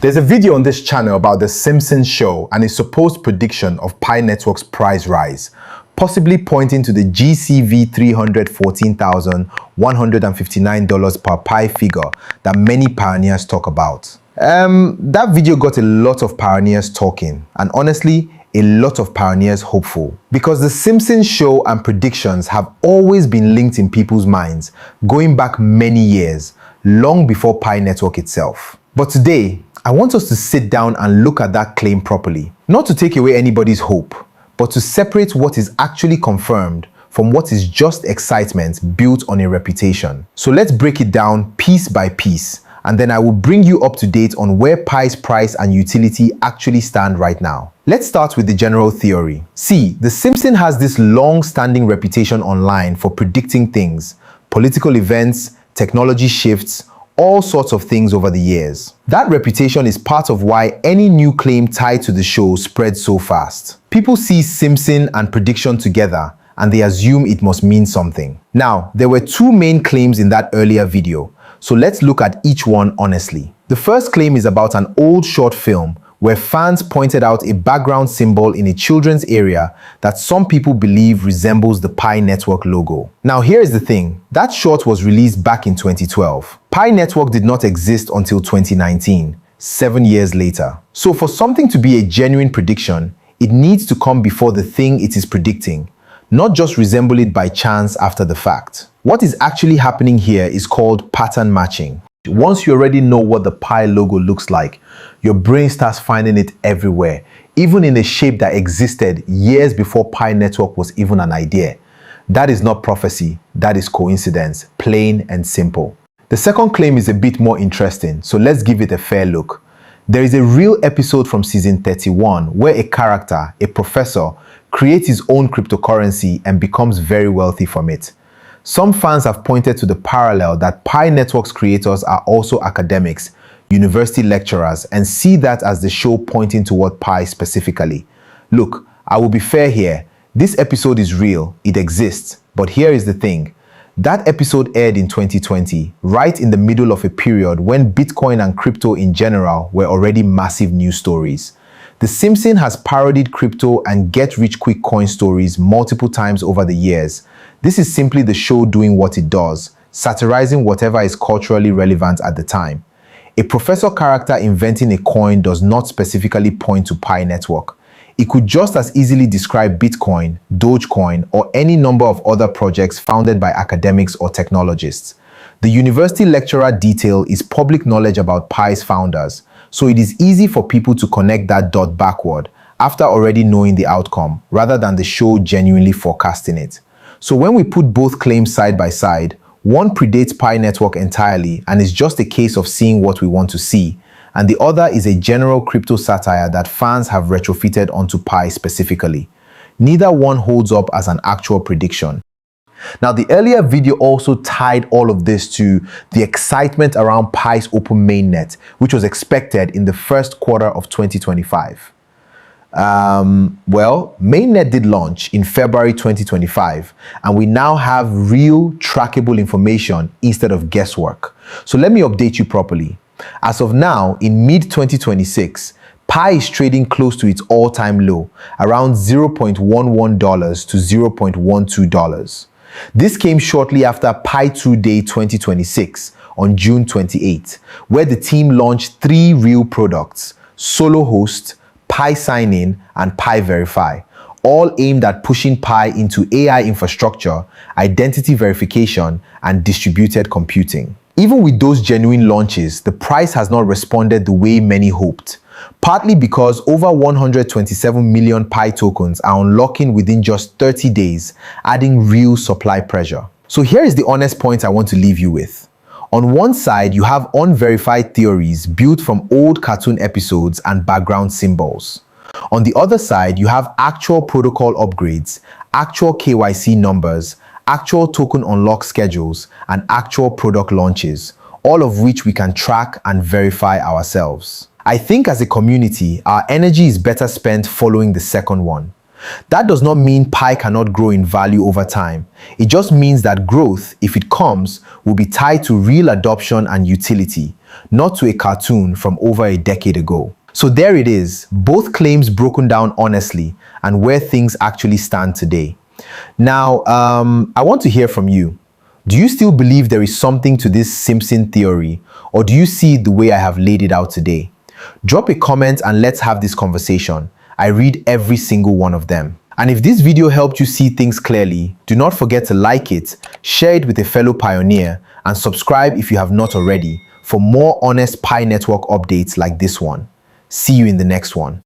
There's a video on this channel about the Simpsons show and its supposed prediction of Pi Network's price rise, possibly pointing to the GCV $314,159 per Pi figure that many pioneers talk about. That video got a lot of pioneers talking, and honestly, a lot of pioneers hopeful. Because the Simpsons show and predictions have always been linked in people's minds, going back many years, long before Pi Network itself. But today, I want us to sit down and look at that claim properly. Not to take away anybody's hope, but to separate what is actually confirmed from what is just excitement built on a reputation. So let's break it down piece by piece, and then I will bring you up to date on where Pi's price and utility actually stand right now. Let's start with the general theory. See, the Simpsons has this long-standing reputation online for predicting things, political events, technology shifts, all sorts of things over the years. That reputation is part of why any new claim tied to the show spreads so fast. People see Simpson and prediction together and they assume it must mean something. Now, there were two main claims in that earlier video, so let's look at each one honestly. The first claim is about an old short film where fans pointed out a background symbol in a children's area that some people believe resembles the Pi Network logo. Now here's the thing, that short was released back in 2012. Pi Network did not exist until 2019, 7 years later. So for something to be a genuine prediction, it needs to come before the thing it is predicting, not just resemble it by chance after the fact. What is actually happening here is called pattern matching. Once you already know what the Pi logo looks like, your brain starts finding it everywhere, even in a shape that existed years before Pi Network was even an idea. That is not prophecy, that is coincidence, plain and simple. The second claim is a bit more interesting, so let's give it a fair look. There is a real episode from season 31 where a character, a professor, creates his own cryptocurrency and becomes very wealthy from it. Some fans have pointed to the parallel that Pi Network's creators are also academics, university lecturers, and see that as the show pointing toward Pi specifically. Look, I will be fair here. This episode is real, it exists, but here is the thing. That episode aired in 2020, right in the middle of a period when Bitcoin and crypto in general were already massive news stories. The Simpsons has parodied crypto and get-rich-quick coin stories multiple times over the years. This is simply the show doing what it does, satirizing whatever is culturally relevant at the time. A professor character inventing a coin does not specifically point to Pi Network. It could just as easily describe Bitcoin, Dogecoin, or any number of other projects founded by academics or technologists. The university lecturer detail is public knowledge about Pi's founders, so it is easy for people to connect that dot backward after already knowing the outcome, rather than the show genuinely forecasting it. So when we put both claims side by side, one predates Pi Network entirely and is just a case of seeing what we want to see, and the other is a general crypto satire that fans have retrofitted onto Pi specifically. Neither one holds up as an actual prediction. Now, the earlier video also tied all of this to the excitement around Pi's open mainnet, which was expected in the first quarter of 2025. Well, mainnet did launch in February 2025, and we now have real trackable information instead of guesswork. So let me update you properly. As of now, in mid-2026, Pi is trading close to its all-time low, around $0.11 to $0.12. This came shortly after Pi 2 Day 2026 on June 28, where the team launched 3 real products: Solo Host, Pi Sign-In, and Pi Verify, all aimed at pushing Pi into AI infrastructure, identity verification, and distributed computing. Even with those genuine launches, the price has not responded the way many hoped, partly because over 127 million Pi tokens are unlocking within just 30 days, adding real supply pressure. So here is the honest point I want to leave you with. On one side, you have unverified theories built from old cartoon episodes and background symbols. On the other side, you have actual protocol upgrades, actual KYC numbers, actual token unlock schedules, and actual product launches, all of which we can track and verify ourselves. I think as a community, our energy is better spent following the second one. That does not mean Pi cannot grow in value over time. It just means that growth, if it comes, will be tied to real adoption and utility, not to a cartoon from over a decade ago. So there it is, both claims broken down honestly and where things actually stand today. Now, I want to hear from you. Do you still believe there is something to this Simpson theory, or do you see it the way I have laid it out today? Drop a comment and let's have this conversation. I read every single one of them. And if this video helped you see things clearly, do not forget to like it, share it with a fellow pioneer, and subscribe if you have not already for more honest Pi Network updates like this one. See you in the next one.